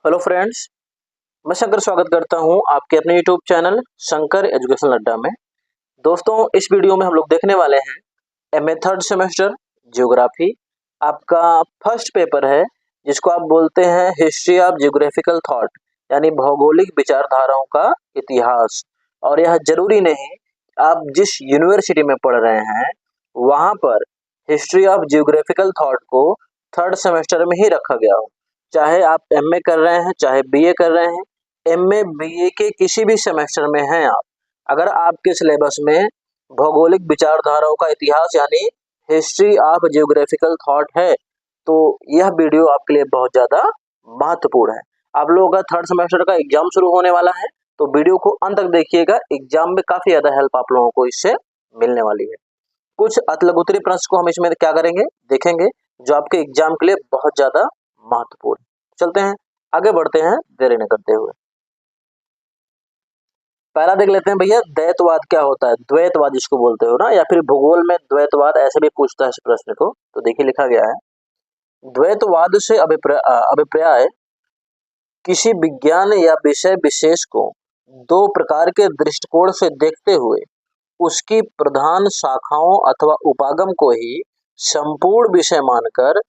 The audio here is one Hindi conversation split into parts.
हेलो फ्रेंड्स, मैं शंकर स्वागत करता हूं आपके अपने यूट्यूब चैनल शंकर एजुकेशन अड्डा में। दोस्तों, इस वीडियो में हम लोग देखने वाले हैं एमए थर्ड सेमेस्टर ज्योग्राफी। आपका फर्स्ट पेपर है जिसको आप बोलते हैं हिस्ट्री ऑफ ज्योग्राफिकल थॉट, यानी भौगोलिक विचारधाराओं का इतिहास। और यह जरूरी नहीं आप जिस यूनिवर्सिटी में पढ़ रहे हैं वहां पर हिस्ट्री ऑफ ज्योग्राफिकल थॉट को थर्ड सेमेस्टर में ही रखा गया हो। चाहे आप एमए कर रहे हैं, चाहे बीए कर रहे हैं, एमए बीए के किसी भी सेमेस्टर में हैं आप, अगर आपके सिलेबस में भौगोलिक विचारधाराओं का इतिहास यानी हिस्ट्री ऑफ जियोग्राफिकल थॉट है तो यह वीडियो आपके लिए बहुत ज़्यादा महत्वपूर्ण है। आप लोगों का थर्ड सेमेस्टर का एग्जाम शुरू होने वाला है तो वीडियो को अंत तक देखिएगा। एग्जाम में काफ़ी ज़्यादा हेल्प आप लोगों को इससे मिलने वाली है। कुछ अतलगुतरी प्रश्न को हम इसमें क्या करेंगे, देखेंगे, जो आपके एग्जाम के लिए बहुत ज़्यादा महत्वपूर्ण। चलते हैं, आगे बढ़ते हैं देरी न करते हुए। पहला देख लेते हैं भैया, द्वैतवाद क्या होता है। द्वैतवाद जिसको बोलते हो ना, या फिर भूगोल में द्वैतवाद ऐसे भी पूछता है इस प्रश्न को। तो देखिए लिखा गया है, द्वैतवाद से अभिप्राय किसी विज्ञान या विषय विशेष को दो प्रकार के दृष्टिकोण से देखते हुए उसकी प्रधान शाखाओं अथवा उपागम को ही संपूर्ण विषय मानकर,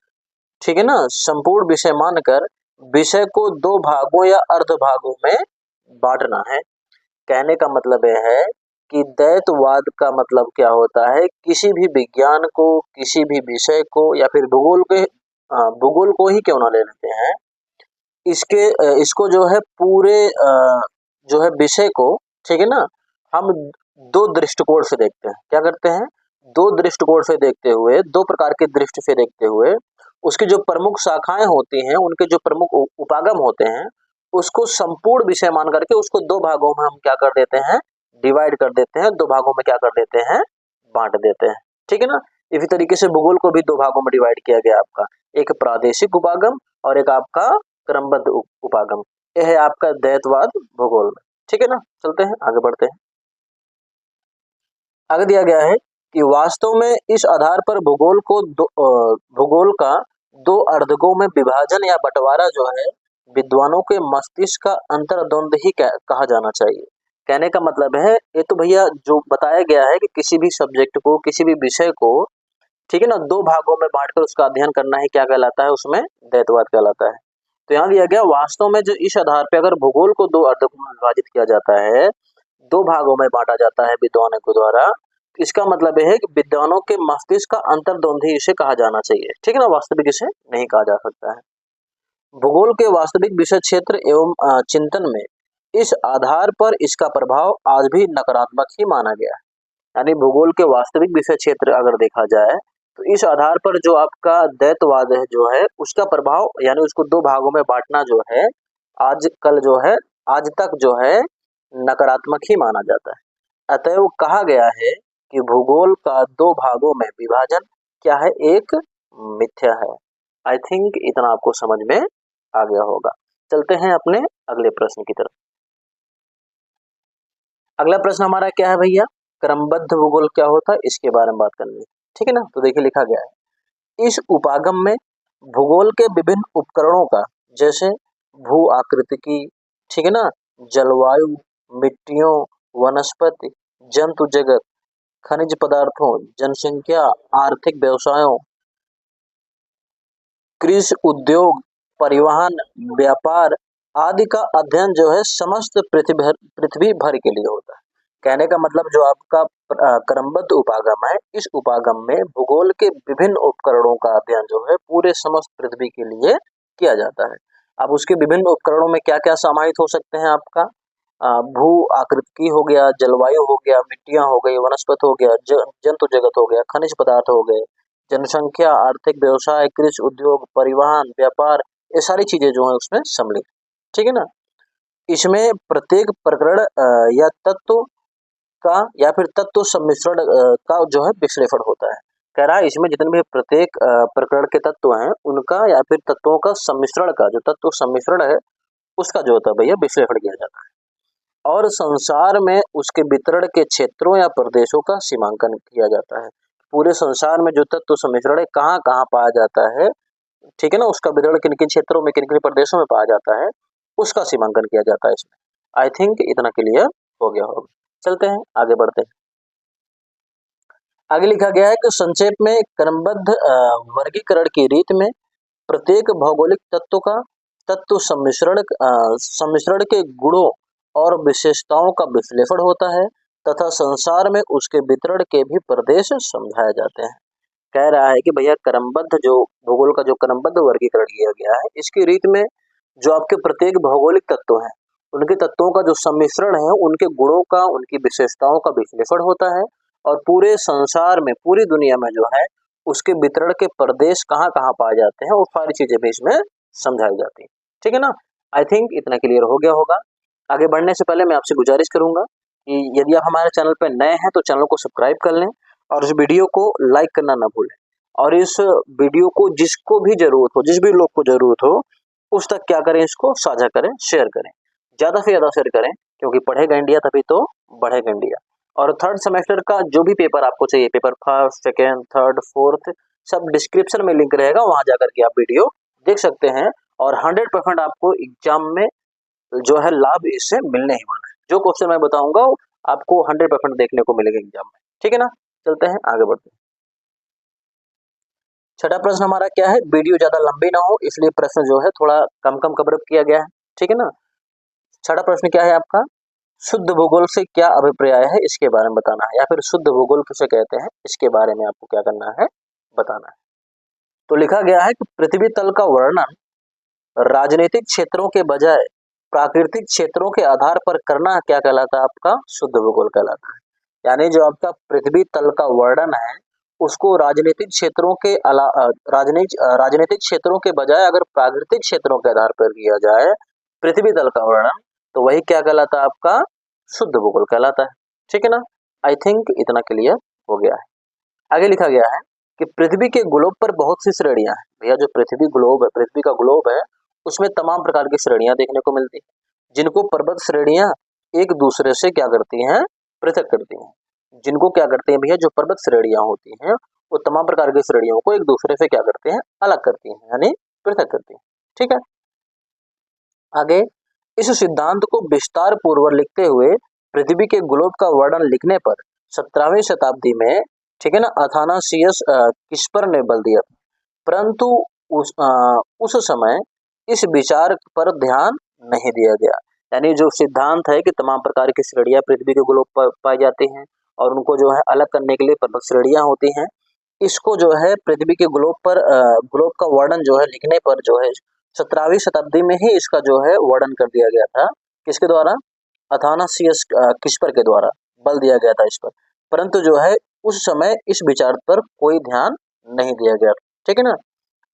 ठीक है ना, संपूर्ण विषय मानकर विषय को दो भागों या अर्ध भागों में बांटना है। कहने का मतलब यह है कि द्वैतवाद का मतलब क्या होता है, किसी भी विज्ञान को, किसी भी विषय को, या फिर भूगोल को ही क्यों ना ले लेते हैं, इसको जो है पूरे जो है विषय को, ठीक है ना, हम दो दृष्टिकोण से देखते हैं। क्या करते हैं, दो दृष्टिकोण से देखते हुए, दो प्रकार की दृष्टि से देखते हुए उसकी जो प्रमुख शाखाएं होती हैं, उनके जो प्रमुख उपागम होते हैं, उसको संपूर्ण विषय मान करके उसको दो भागों में हम क्या कर देते हैं, डिवाइड कर देते हैं, दो भागों में क्या कर देते हैं, बांट देते हैं। ठीक है ना। इसी तरीके से भूगोल को भी दो भागों में डिवाइड किया गया आपका, एक प्रादेशिक उपागम और एक आपका क्रमबद्ध उपागम। यह है आपका द्वैतवाद भूगोल में। ठीक है ना, चलते हैं आगे बढ़ते हैं। आगे दिया गया है कि वास्तव में इस आधार पर भूगोल का दो अर्धकों में विभाजन या बंटवारा जो है विद्वानों के मस्तिष्क का अंतर्द्वंद ही कहा जाना चाहिए। कहने का मतलब है, ये तो भैया जो बताया गया है कि किसी भी सब्जेक्ट को, किसी भी विषय को, ठीक है ना, दो भागों में बांटकर उसका अध्ययन करना ही क्या कहलाता है, उसमें द्वैतवाद कहलाता है। तो यहाँ दिया गया, वास्तव में जो इस आधार पर अगर भूगोल को दो अर्धकों में विभाजित किया जाता है, दो भागों में बांटा जाता है विद्वानों के द्वारा, इसका मतलब यह है कि विद्वानों के मस्तिष्क का अंतर्द्वंदी इसे कहा जाना चाहिए। ठीक है ना, वास्तविक इसे नहीं कहा जा सकता है। भूगोल के वास्तविक विषय क्षेत्र एवं चिंतन में इस आधार पर इसका प्रभाव आज भी नकारात्मक ही माना गया है। यानी भूगोल के वास्तविक विषय क्षेत्र अगर देखा जाए तो इस आधार पर जो आपका द्वैतवाद है जो है, उसका प्रभाव यानी उसको दो भागों में बांटना जो है, आजकल जो है, आज तक जो है नकारात्मक ही माना जाता है। अतएव कहा गया है कि भूगोल का दो भागों में विभाजन क्या है, एक मिथ्या है। आई थिंक इतना आपको समझ में आ गया होगा। चलते हैं अपने अगले प्रश्न की तरफ। अगला प्रश्न हमारा क्या है भैया, क्रमबद्ध भूगोल क्या होता है, इसके बारे में बात करनी है। ठीक है ना। तो देखिए लिखा गया है, इस उपागम में भूगोल के विभिन्न उपकरणों का, जैसे भू आकृतिकी, ठीक है ना, जलवायु, मिट्टियों, वनस्पति, जंतु जगत, खनिज पदार्थों, जनसंख्या, आर्थिक व्यवसायों, कृषि उद्योग, परिवहन, व्यापार आदि का अध्ययन जो है समस्त पृथ्वी भर के लिए होता है। कहने का मतलब जो आपका क्रमबद्ध उपागम है, इस उपागम में भूगोल के विभिन्न उपकरणों का अध्ययन जो है पूरे समस्त पृथ्वी के लिए किया जाता है। अब उसके विभिन्न उपकरणों में क्या क्या समाहित हो सकते हैं, आपका भू आकृति हो गया, जलवायु हो गया, मिट्टियां हो गई, वनस्पति हो गया, जंतु जगत हो गया, खनिज पदार्थ हो गए, जनसंख्या, आर्थिक व्यवसाय, कृषि उद्योग, परिवहन, व्यापार, ये सारी चीजें जो है उसमें सम्मिलित। ठीक है ना। इसमें प्रत्येक प्रकरण या तत्व का या फिर तत्व सम्मिश्रण का जो है विश्लेषण होता है। कह रहा है इसमें जितने भी प्रत्येक प्रकरण के तत्व हैं उनका या फिर तत्वों का सम्मिश्रण का, जो तत्व सम्मिश्रण है उसका जो होता है भैया विश्लेषण किया जाता है। और संसार में उसके वितरण के क्षेत्रों या प्रदेशों का सीमांकन किया जाता है। पूरे संसार में जो तत्व सम्मिश्रण है कहाँ कहाँ पाया जाता है, ठीक है ना, उसका वितरण किन किन क्षेत्रों में, किन किन प्रदेशों में पाया जाता है, उसका सीमांकन किया जाता है इसमें। आई थिंक इतना क्लियर हो गया होगा। चलते हैं आगे बढ़ते हैं। आगे लिखा गया है कि संक्षेप में क्रमबद्ध वर्गीकरण की रीत में प्रत्येक भौगोलिक तत्व का तत्व सम्मिश्रण के गुणों और विशेषताओं का विश्लेषण होता है तथा संसार में उसके वितरण के भी प्रदेश समझाए जाते हैं। कह रहा है कि भैया क्रमबद्ध जो भूगोल का जो क्रमबद्ध वर्गीकरण किया गया है, इसकी रीत में जो आपके प्रत्येक भौगोलिक तत्व हैं, उनके तत्वों का जो सम्मिश्रण है, उनके गुणों का, उनकी विशेषताओं का विश्लेषण होता है और पूरे संसार में, पूरी दुनिया में जो है उसके वितरण के प्रदेश कहाँ कहाँ पाए जाते हैं, वो सारी चीजें भी इसमें समझाई जाती है। ठीक है ना। आई थिंक इतना क्लियर हो गया होगा। आगे बढ़ने से पहले मैं आपसे गुजारिश करूंगा कि यदि आप हमारे चैनल पर नए हैं तो चैनल को सब्सक्राइब कर लें और इस वीडियो को लाइक करना ना भूलें और इस वीडियो को जिसको भी जरूरत हो, जिस भी लोग को जरूरत हो, उस तक क्या करें, इसको साझा करें, शेयर करें, ज्यादा से ज्यादा शेयर करें, क्योंकि पढ़ेगा इंडिया तभी तो बढ़ेगा इंडिया। और थर्ड सेमेस्टर का जो भी पेपर आपको चाहिए, paper first, second, third, fourth, सब डिस्क्रिप्शन में लिंक रहेगा, वहां जाकर के आप वीडियो देख सकते हैं और 100% आपको एग्जाम में जो है लाभ इससे मिलने ही वाला है। जो क्वेश्चन मैं बताऊंगा आपको 100% देखने को मिलेगा एग्जाम में। ठीक है ना। चलते हैं आगे बढ़ते हैं। छठा प्रश्न हमारा क्या है, वीडियो ज्यादा लंबी ना हो इसलिए प्रश्न जो है थोड़ा कम कम कवर किया गया है। ठीक है ना। छठा प्रश्न क्या है आपका, शुद्ध भूगोल से क्या अभिप्राय है, इसके बारे में बताना है, या फिर शुद्ध भूगोल किसे कहते हैं, इसके बारे में आपको क्या करना है, बताना है। तो लिखा गया है कि पृथ्वी तल का वर्णन राजनीतिक क्षेत्रों के बजाय प्राकृतिक क्षेत्रों के आधार पर करना क्या कहलाता है, आपका शुद्ध भूगोल कहलाता है। यानी जो आपका पृथ्वी तल का वर्णन है उसको राजनीतिक क्षेत्रों के राजनीतिक क्षेत्रों के बजाय अगर प्राकृतिक क्षेत्रों के आधार पर किया जाए पृथ्वी तल का वर्णन, तो वही क्या कहलाता है, आपका शुद्ध भूगोल कहलाता है। ठीक है ना। आई थिंक इतना क्लियर हो गया है। आगे लिखा गया है कि पृथ्वी के ग्लोब पर बहुत सी श्रेणियां हैं। भैया जो पृथ्वी ग्लोब है, पृथ्वी का ग्लोब है, उसमें तमाम प्रकार की श्रेणियां देखने को मिलती हैं, जिनको पर्वत श्रेणियां एक दूसरे से क्या करती हैं, पृथक करती हैं। जिनको क्या करते हैं भैया, जो पर्वत श्रेणियां होती हैं वो तमाम प्रकार की श्रेणियों को एक दूसरे से क्या करते हैं, अलग करती हैं, यानी पृथक करती हैं। ठीक है। आगे इस सिद्धांत को विस्तार पूर्वक लिखते हुए पृथ्वी के ग्लोब का वर्णन लिखने पर 17वीं शताब्दी में, ठीक है ना, अथानासियस किस्पर ने बल दिया, परंतु उस समय इस विचार पर ध्यान नहीं दिया गया। यानी जो सिद्धांत है कि तमाम प्रकार की श्रेणियां पृथ्वी के ग्लोब पर पाई जाती हैं और उनको जो है अलग करने के लिए पर्वत श्रेणियां होती हैं, इसको जो है पृथ्वी के ग्लोब पर ग्लोब का वर्णन जो है लिखने पर जो है 17वीं शताब्दी में ही इसका जो है वर्णन कर दिया गया था। किसके द्वारा, अथानासियस किस्पर के द्वारा बल दिया गया था इस पर, परंतु जो है उस समय इस विचार पर कोई ध्यान नहीं दिया गया। ठीक है ना।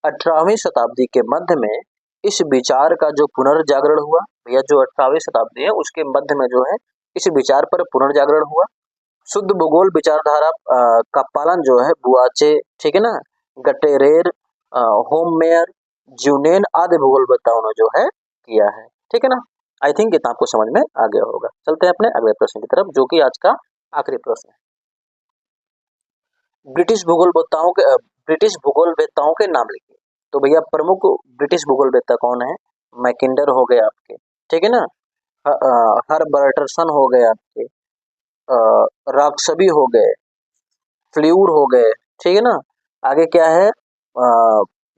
18वीं शताब्दी के मध्य में इस विचार का जो पुनर्जागरण हुआ, भैया जो 18वीं शताब्दी है उसके मध्य में जो है इस विचार पर पुनर्जागरण हुआ। शुद्ध भूगोल विचारधारा का पालन जो है बुआचे, ठीक है ना, गटेरेर, होममेयर, ज्यूनेन आदि भूगोलवेत्ताओं ने जो है किया है। ठीक है ना। आई थिंक इतना आपको समझ में आ गया होगा। चलते हैं अपने अगले प्रश्न की तरफ, जो कि आज का आखिरी प्रश्न है। ब्रिटिश भूगोलवेत्ताओं के नाम लिखिए। तो भैया प्रमुख ब्रिटिश भूगोलवेत्ता कौन है, मैकिंडर हो गए आपके, ठीक है ना, हरबर्टसन हो गए आपके, रॉक्सबी हो गए, फ्ल्यूर हो गए, ठीक है ना। आगे क्या है,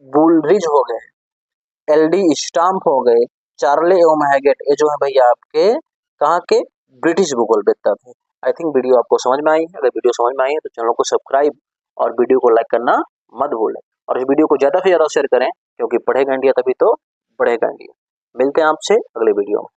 बुलरिज हो गए, एलडी स्टाम्प हो गए, चार्ले एवं हैगेट, ये जो है भैया आपके कहाँ के, ब्रिटिश भूगोलवेत्ता थे। आई थिंक वीडियो आपको समझ में आई है। अगर वीडियो समझ में आई है तो चैनल को सब्सक्राइब और वीडियो को लाइक करना मत भूलें और इस वीडियो को ज्यादा से ज्यादा शेयर करें, क्योंकि पढ़ेगा इंडिया तभी तो बढ़ेगा इंडिया। मिलते हैं आपसे अगले वीडियो में।